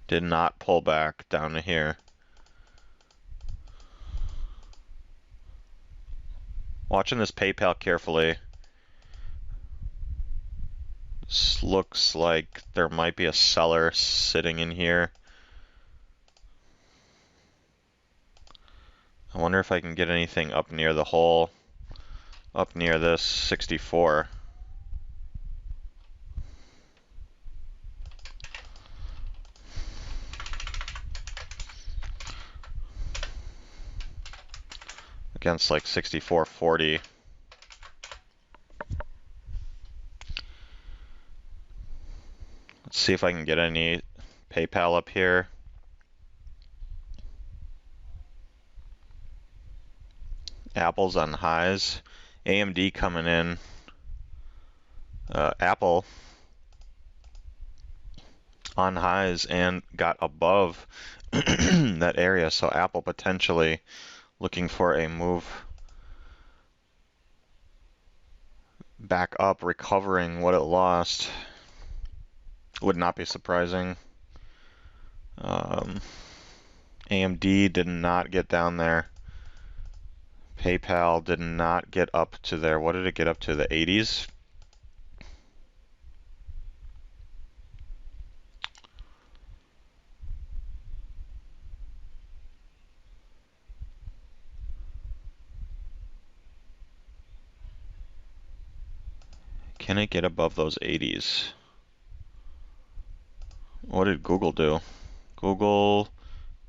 Did not pull back down to here. Watching this PayPal carefully. This looks like there might be a seller sitting in here. I wonder if I can get anything up near the hole, up near this 64. Against like 64.40. Let's see if I can get any PayPal up here. Apple's on highs. AMD coming in. Apple on highs and got above that area. So Apple potentially looking for a move back up, recovering what it lost. Would not be surprising. AMD did not get down there. PayPal did not get up to there. What did it get up to? The 80s? Can it get above those 80s? What did Google do? Google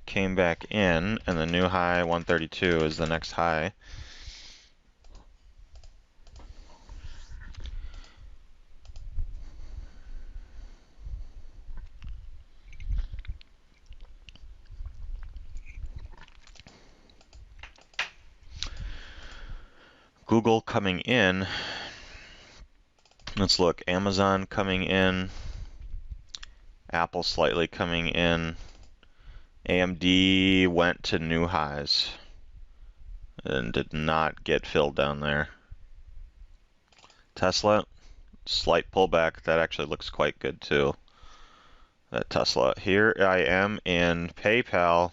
came back in, and the new high 132 is the next high. Google coming in. Let's look. Amazon coming in. Apple slightly coming in. AMD went to new highs and did not get filled down there. Tesla, slight pullback. That actually looks quite good too. That Tesla. Here I am in PayPal.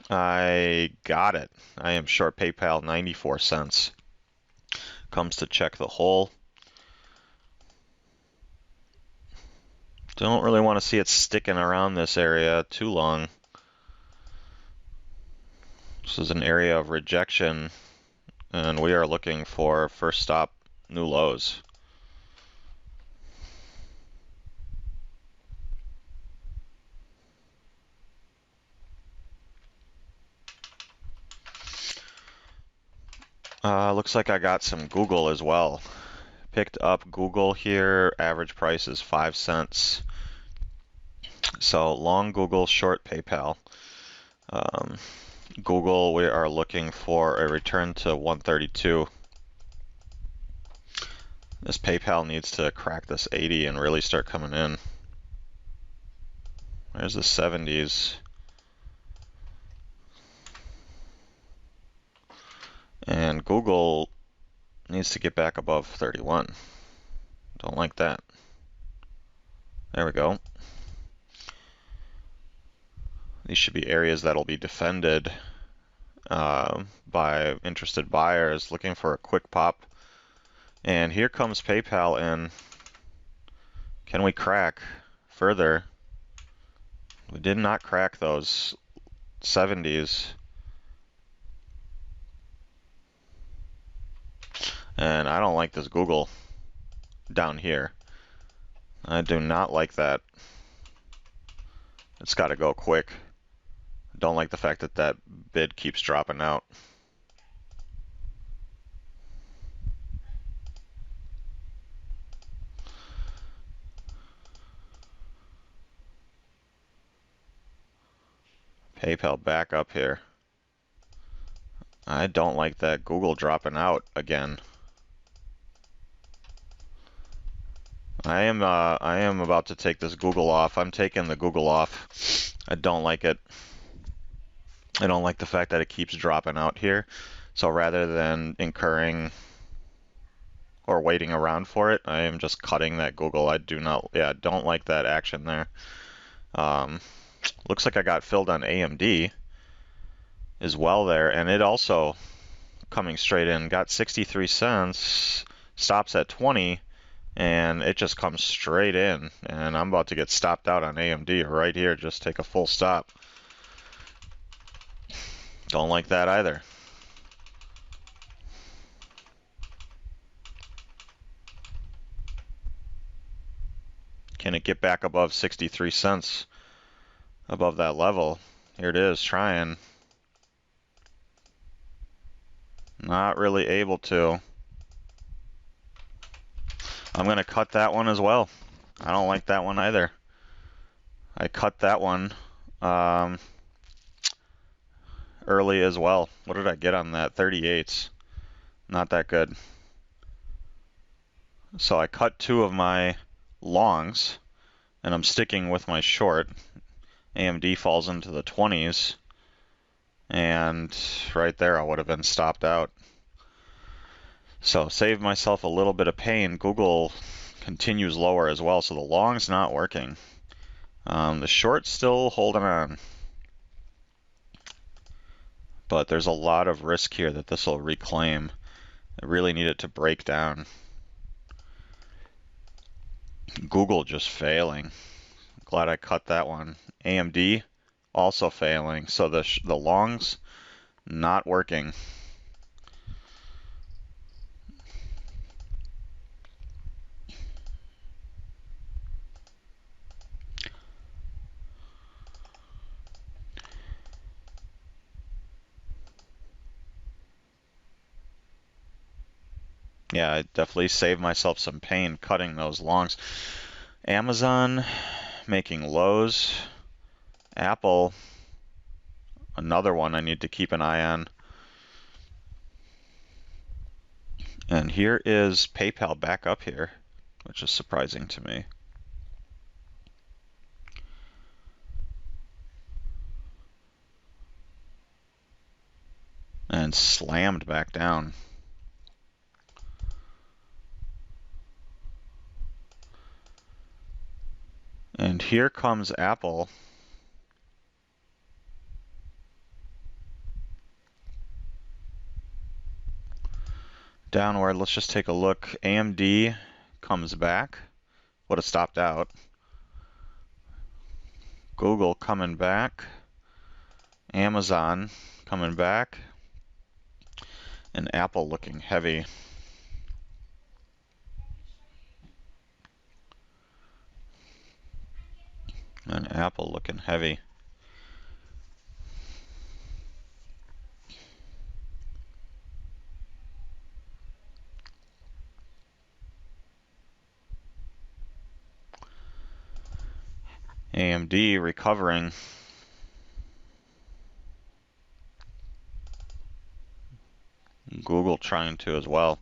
I got it. I am short PayPal 94 cents. Comes to check the hole. Don't really want to see it sticking around this area too long. This is an area of rejection, and we are looking for first stop new lows. Looks like I got some Google as well. Picked up Google here. Average price is 5 cents. So long Google, short PayPal. Google, we are looking for a return to 132. This PayPal needs to crack this 80 and really start coming in. There's the 70s. And Google needs to get back above 31. Don't like that. There we go. These should be areas that'll be defended by interested buyers looking for a quick pop. And here comes PayPal in. Can we crack further? We did not crack those 70s. And I don't like this Google down here. I do not like that. It's got to go quick. Don't like the fact that that bid keeps dropping out. PayPal back up here. I don't like that Google dropping out again. I am about to take this Google off. I'm taking the Google off. I don't like it. I don't like the fact that it keeps dropping out here. So rather than incurring or waiting around for it. I am just cutting that Google. I do not, yeah, don't like that action there. Looks like I got filled on AMD as well there, and it also coming straight in, got 63 cents, stops at 20, and it just comes straight in, and I'm about to get stopped out on AMD right here. Just take a full stop. Don't like that either. Can it get back above 63 cents? Above that level? Here it is, trying. Not really able to. I'm going to cut that one as well. I don't like that one either. I cut that one early as well. What did I get on that? 38s. Not that good. So I cut two of my longs, and I'm sticking with my short. AMD falls into the 20s, and right there I would have been stopped out. So save myself a little bit of pain. Google continues lower as well, so the long's not working. The short's still holding on. But there's a lot of risk here that this will reclaim. I really need it to break down. Google just failing. Glad I cut that one. AMD also failing. So the longs not working. Yeah, I definitely saved myself some pain cutting those longs. Amazon making lows. Apple, another one I need to keep an eye on. And here is PayPal back up here, which is surprising to me. And slammed back down. And here comes Apple. Downward, let's just take a look. AMD comes back. Would have stopped out. Google coming back. Amazon coming back. And Apple looking heavy. And Apple looking heavy. AMD recovering. Google trying to as well.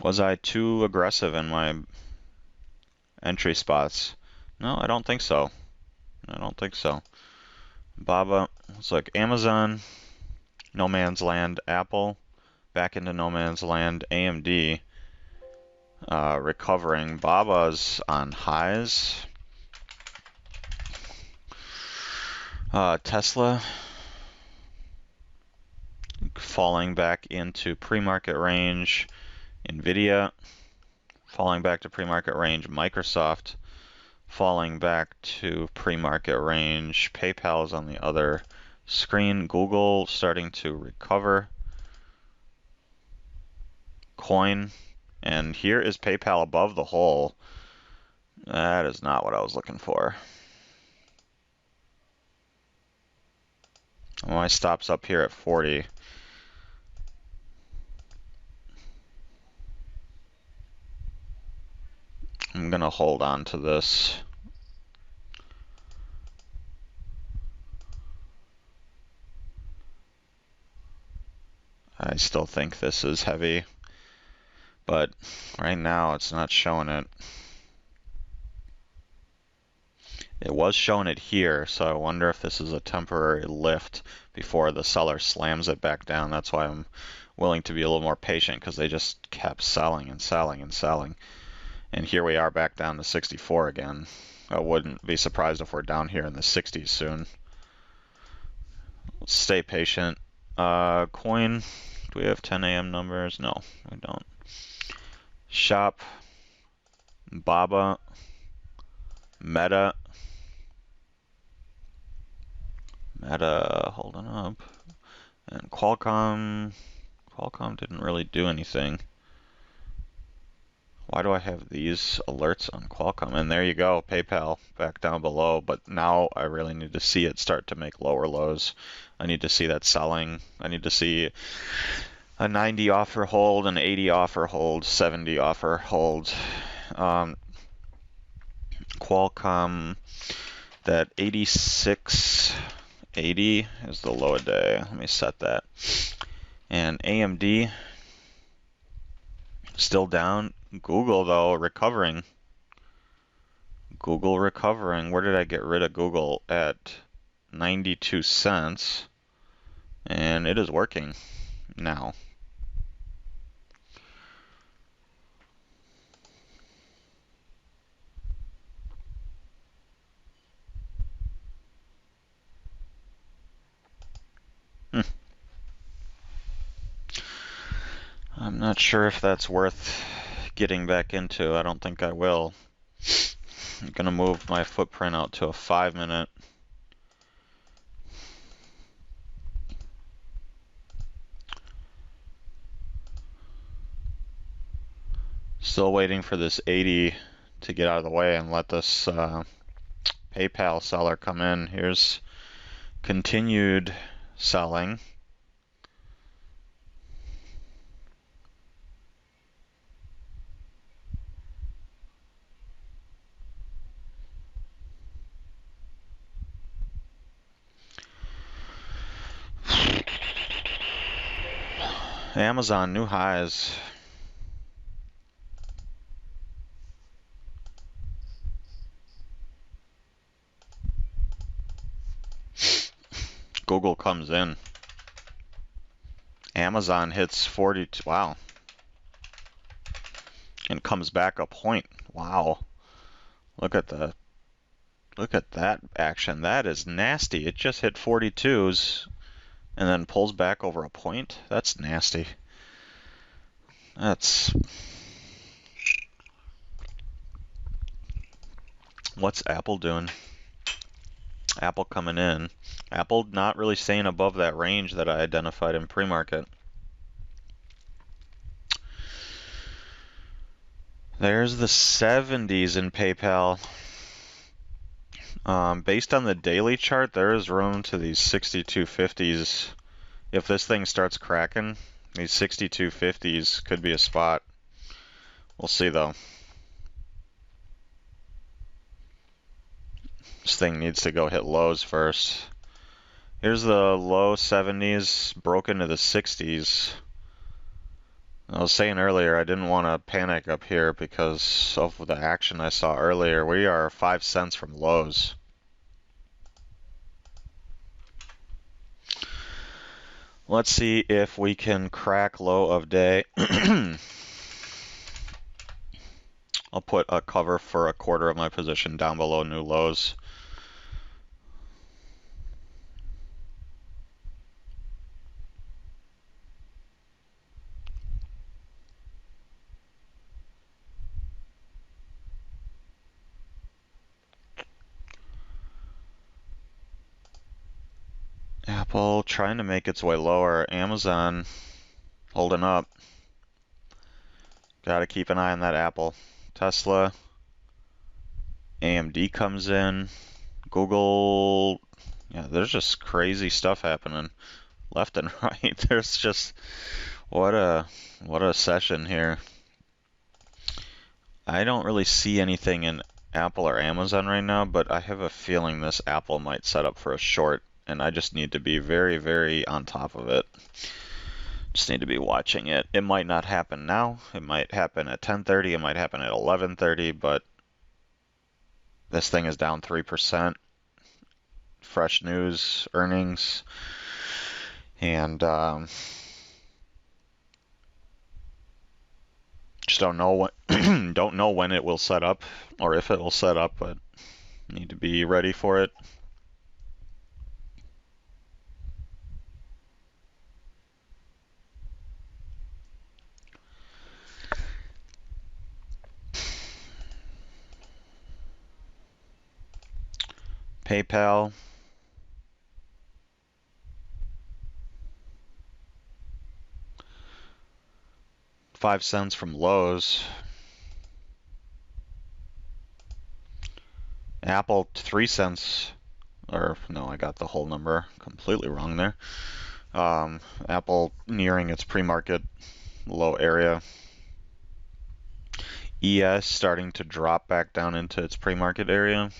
Was I too aggressive in my entry spots? No, I don't think so. I don't think so. Baba, it's like Amazon, no man's land. Apple, back into no man's land. AMD, recovering. Baba's on highs. Tesla, falling back into pre-market range. Nvidia, falling back to pre-market range. Microsoft, falling back to pre-market range. PayPal is on the other screen. Google starting to recover. Coin, and here is PayPal above the hole. That is not what I was looking for. My stop's up here at 40. I'm gonna hold on to this. I still think this is heavy, but right now it's not showing it. It was showing it here, so I wonder if this is a temporary lift before the seller slams it back down. That's why I'm willing to be a little more patient, because they just kept selling and selling and selling. And here we are back down to 64 again. I wouldn't be surprised if we're down here in the 60s soon. Let's stay patient. Coin, do we have 10 a.m. numbers? No, we don't. Shop, Baba, Meta, holding up, and Qualcomm. Qualcomm didn't really do anything. Why do I have these alerts on Qualcomm? And there you go, PayPal back down below, but now I really need to see it start to make lower lows. I need to see that selling. I need to see a 90 offer hold, an 80 offer hold, 70 offer hold. Qualcomm, that 86.80 is the low a day. Let me set that. And AMD still down. Google though recovering. Google recovering. Where did I get rid of Google? At 92 cents. And it is working now. I'm not sure if that's worth getting back into. I don't think I will. I'm gonna move my footprint out to a 5-minute. Still waiting for this 80 to get out of the way and let this PayPal seller come in. Here's continued selling. Amazon, new highs. Google comes in. Amazon hits 42. Wow. And comes back a point. Wow. Look at that action. That is nasty. It just hit 42s and then pulls back over a point. That's nasty. What's Apple doing? Apple coming in. Apple not really staying above that range that I identified in pre-market. There's the 70s in PayPal. Based on the daily chart, there is room to these 6250s. If this thing starts cracking, these 6250s could be a spot. We'll see though. This thing needs to go hit lows first. Here's the low 70s, broken to the 60s. I was saying earlier I didn't want to panic up here because of the action I saw earlier. We are 5 cents from lows. Let's see if we can crack low of day. I'll put a cover for a quarter of my position down below new lows. Apple trying to make its way lower. Amazon holding up. Gotta keep an eye on that Apple. Tesla. AMD comes in. Google. Yeah, there's just crazy stuff happening left and right. There's just what a session here. I don't really see anything in Apple or Amazon right now, but I have a feeling this Apple might set up for a short, and I just need to be very, very on top of it. Just need to be watching it. It might not happen now. It might happen at 10:30. It might happen at 11:30, but this thing is down 3%. Fresh news, earnings. And just don't know what don't know when it will set up or if it will set up, but need to be ready for it. PayPal. $0.05 from Lowe's. Apple 3 cents, or no, I got the whole number completely wrong there. Apple nearing its pre-market low area. ES starting to drop back down into its pre-market area.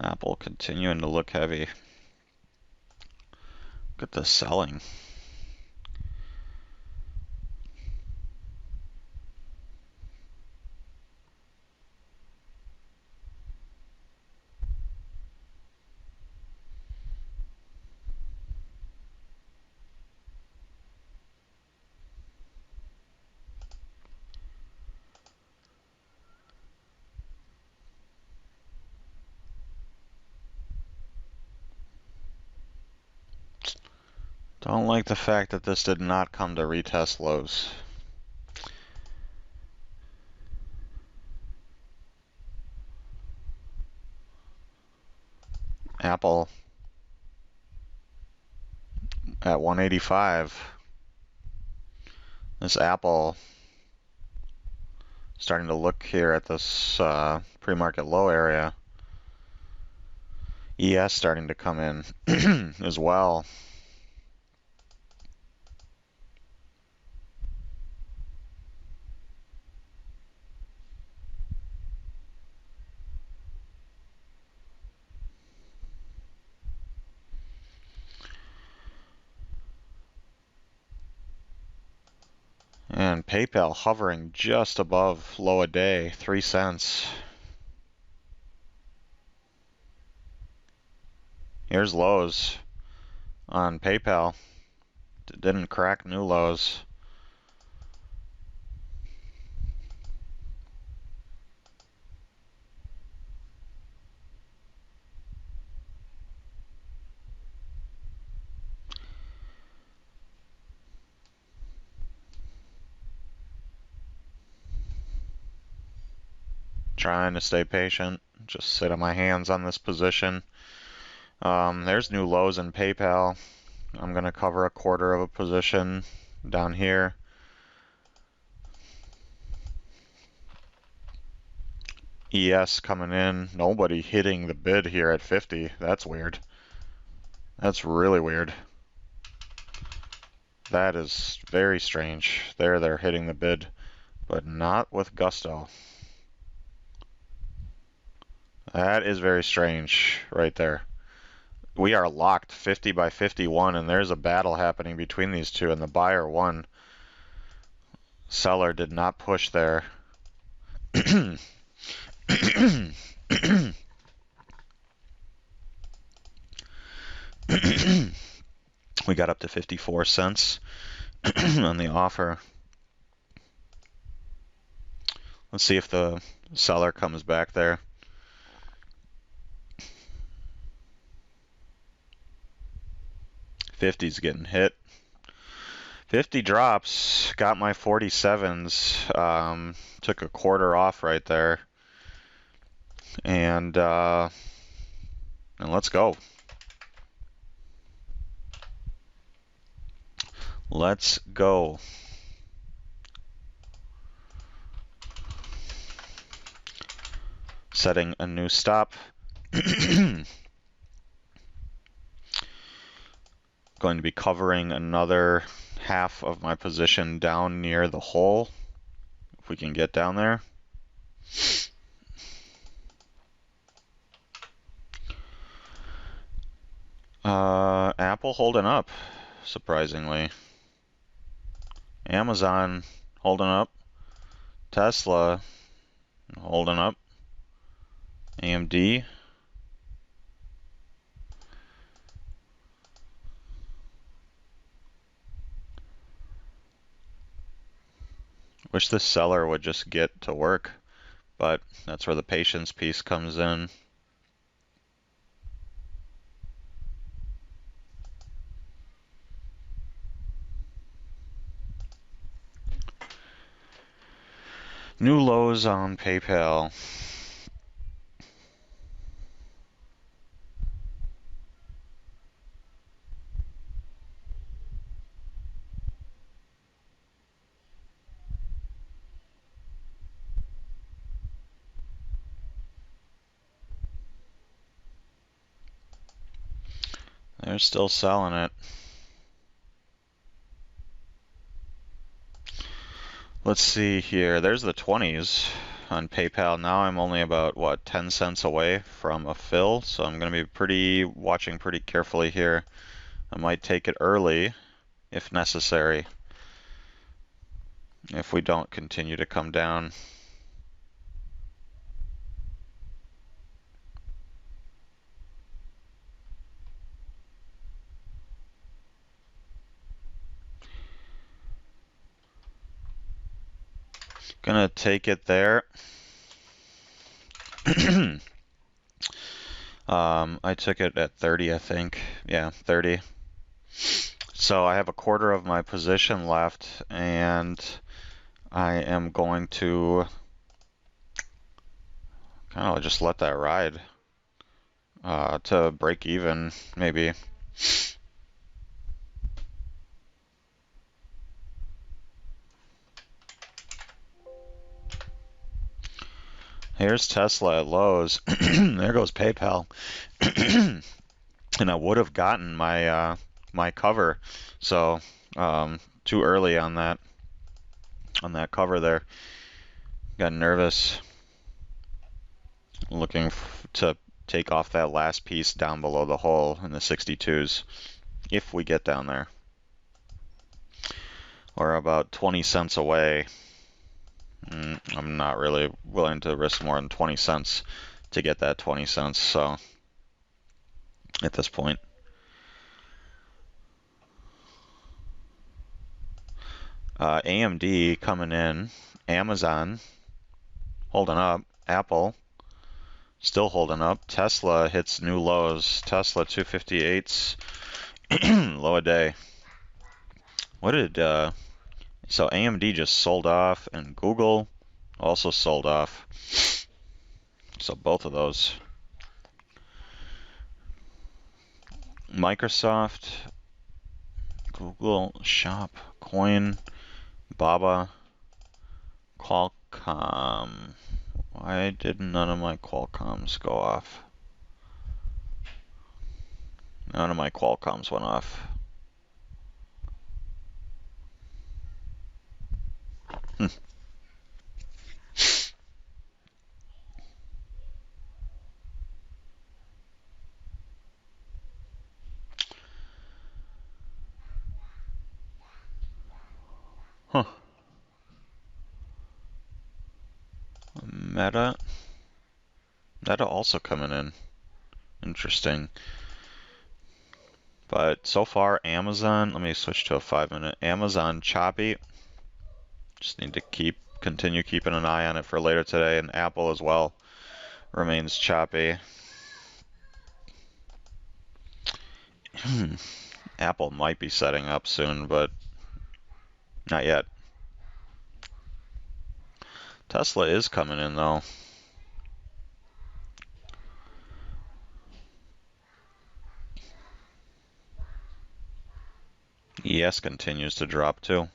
Apple continuing to look heavy. Look at the selling. Don't like the fact that this did not come to retest lows. Apple at 185. This Apple starting to look here at this pre-market low area. ES starting to come in as well. And PayPal hovering just above low a day, 3 cents. Here's lows on PayPal. Didn't crack new lows. Trying to stay patient. Just sit on my hands on this position. There's new lows in PayPal. I'm going to cover a quarter of a position down here. ES coming in. Nobody hitting the bid here at 50. That's weird. That's really weird. That is very strange. They're hitting the bid, but not with gusto. That is very strange right there. We are locked 50 by 51, and there's a battle happening between these two, and the buyer won. Seller did not push there. We got up to 54 cents on the offer. Let's see if the seller comes back there. $50's getting hit. 50 drops, got my 47s, took a quarter off right there. And let's go. Let's go. Setting a new stop. Going to be covering another half of my position down near the hole if we can get down there. Apple holding up, surprisingly. Amazon holding up. Tesla holding up. AMD. Wish the seller would just get to work, but that's where the patience piece comes in. New lows on PayPal. They're still selling it. Let's see here. There's the 20s on PayPal. Now I'm only about, what, 10 cents away from a fill, so I'm going to be watching pretty carefully here. I might take it early if necessary, if we don't continue to come down. Gonna take it there. I took it at 30, I think. Yeah, 30. So I have a quarter of my position left, and I am going to kind of just let that ride to break even, maybe. Here's Tesla at lows. There goes PayPal. And I would have gotten my my cover, so too early on that cover there. Got nervous, looking to take off that last piece down below the hole in the 62s, if we get down there. We're about 20 cents away. I'm not really willing to risk more than 20 cents to get that 20 cents, so at this point. AMD coming in, Amazon holding up, Apple still holding up, Tesla hits new lows, Tesla 258s, low a day. What did, so AMD just sold off, and Google also sold off. So both of those. Microsoft, Google, Shop, Coin, Baba, Qualcomm. Why did none of my Qualcomms go off? None of my Qualcomms went off. Huh. Meta also coming in. Interesting. But so far, Amazon, let me switch to a 5-minute. Amazon choppy. Just need to continue keeping an eye on it for later today, and Apple as well remains choppy. Apple might be setting up soon, but not yet. Tesla is coming in though. ES continues to drop too.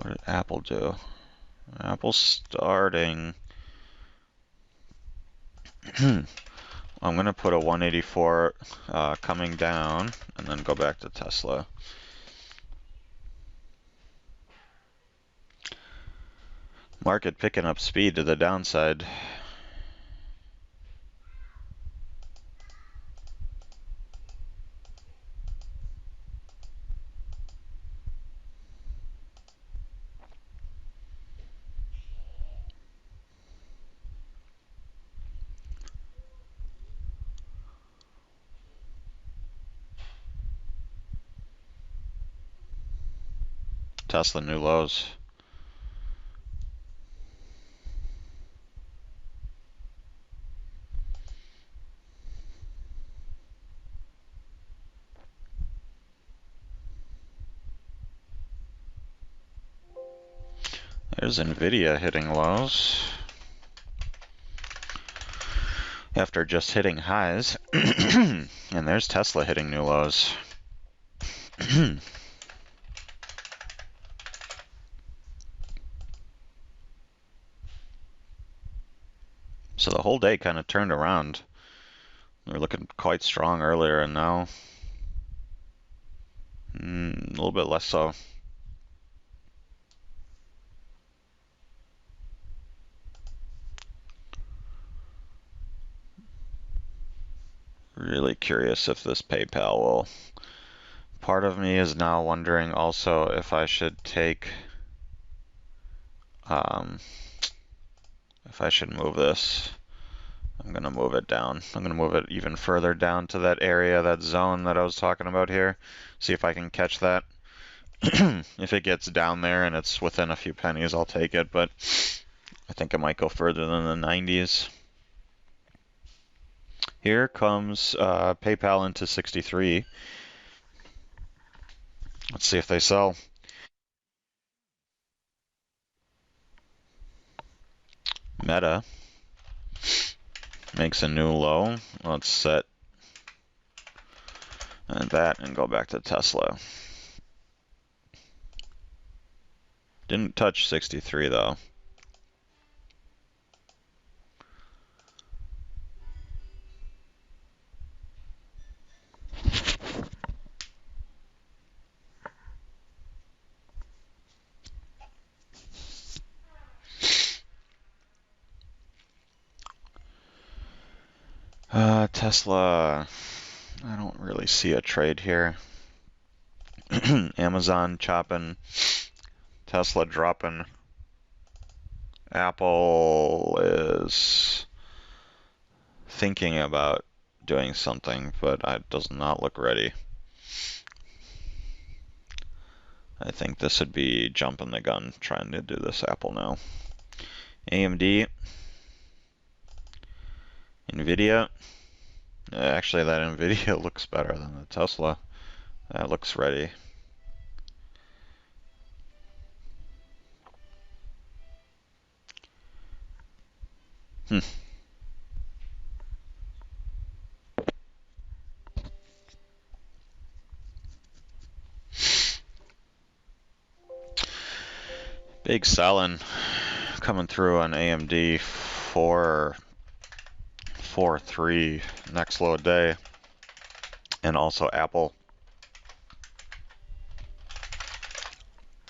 What did Apple do? Apple's starting. I'm gonna put a 184 coming down and then go back to Tesla. Market picking up speed to the downside. Tesla new lows. There's Nvidia hitting lows after just hitting highs. And there's Tesla hitting new lows. So the whole day kind of turned around. We were looking quite strong earlier, and now a little bit less so. Really curious if this PayPal will. Part of me is now wondering also if I should take, if I should move this. I'm gonna move it down. I'm gonna move it even further down to that area, that zone that I was talking about here. See if I can catch that. If it gets down there and it's within a few pennies, I'll take it, but I think it might go further than the 90s. Here comes PayPal into 63. Let's see if they sell. Meta makes a new low. Let's set that and go back to Tesla. Didn't touch 63 though. Tesla, I don't really see a trade here. Amazon chopping, Tesla dropping. Apple is thinking about doing something, but it does not look ready. I think this would be jumping the gun trying to do this Apple now. AMD, Nvidia. Actually, that Nvidia looks better than the Tesla. That looks ready. Big selling coming through on AMD 4.3 next low day, and also Apple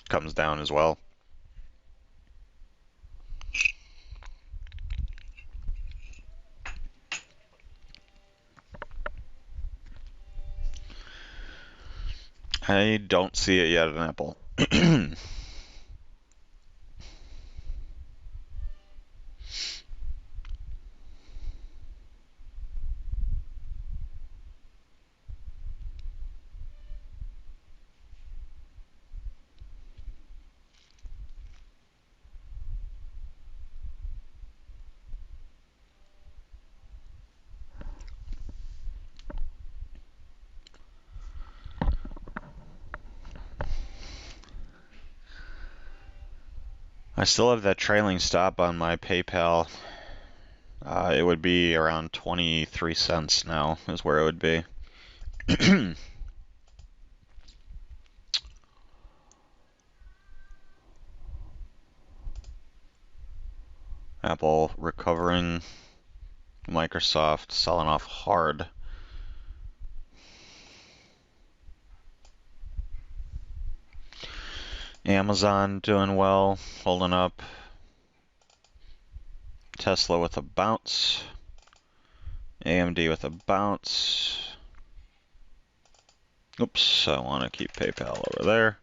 comes down as well. I don't see it yet in Apple. I still have that trailing stop on my PayPal. It would be around 23 cents now is where it would be. Apple recovering. Microsoft selling off hard. Amazon doing well, holding up. Tesla with a bounce. AMD with a bounce. Oops, I want to keep PayPal over there.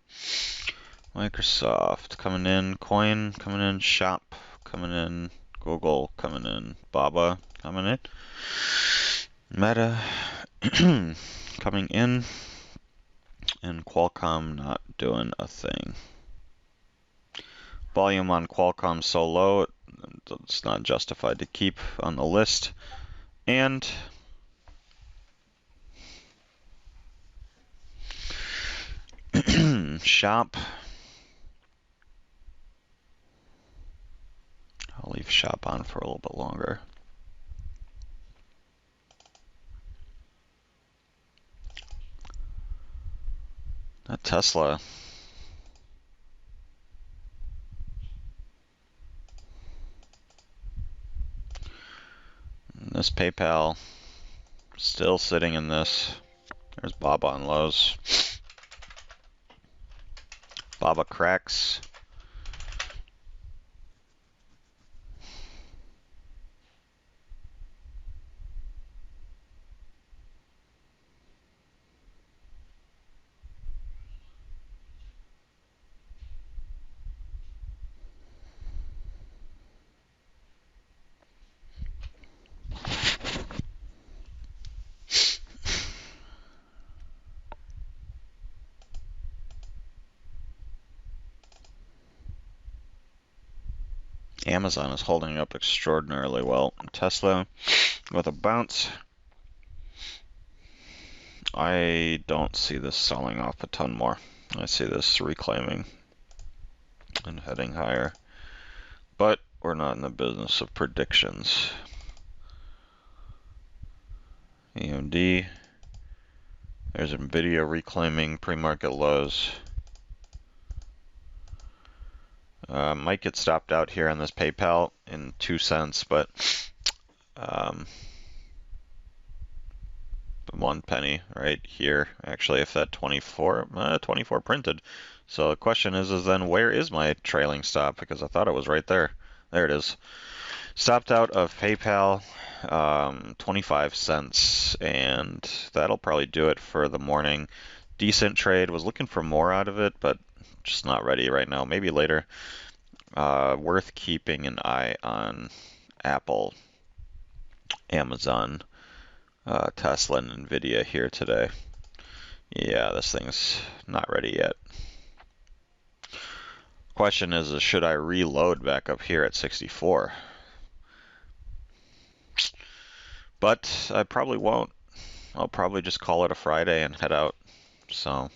Microsoft coming in, Coin coming in, Shop coming in, Google coming in, Baba coming in, Meta coming in, and Qualcomm not doing a thing. Volume on Qualcomm so low, it's not justified to keep on the list. And Shop. I'll leave Shop on for a little bit longer. That Tesla. And this PayPal. Still sitting in this. There's Baba on lows. Baba cracks. Amazon is holding up extraordinarily well. Tesla with a bounce. I don't see this selling off a ton more. I see this reclaiming and heading higher. But we're not in the business of predictions. AMD. There's NVIDIA reclaiming pre-market lows. Might get stopped out here on this PayPal in 2 cents, but 1 penny right here. Actually, if that 24 printed. So the question is then where is my trailing stop? Because I thought it was right there. There it is. Stopped out of PayPal, 25 cents, and that'll probably do it for the morning. Decent trade. Was looking for more out of it, but just not ready right now. Maybe later. Worth keeping an eye on Apple, Amazon, Tesla, and NVIDIA here today. Yeah, this thing's not ready yet. Question is should I reload back up here at 64? But I probably won't. I'll probably just call it a Friday and head out. So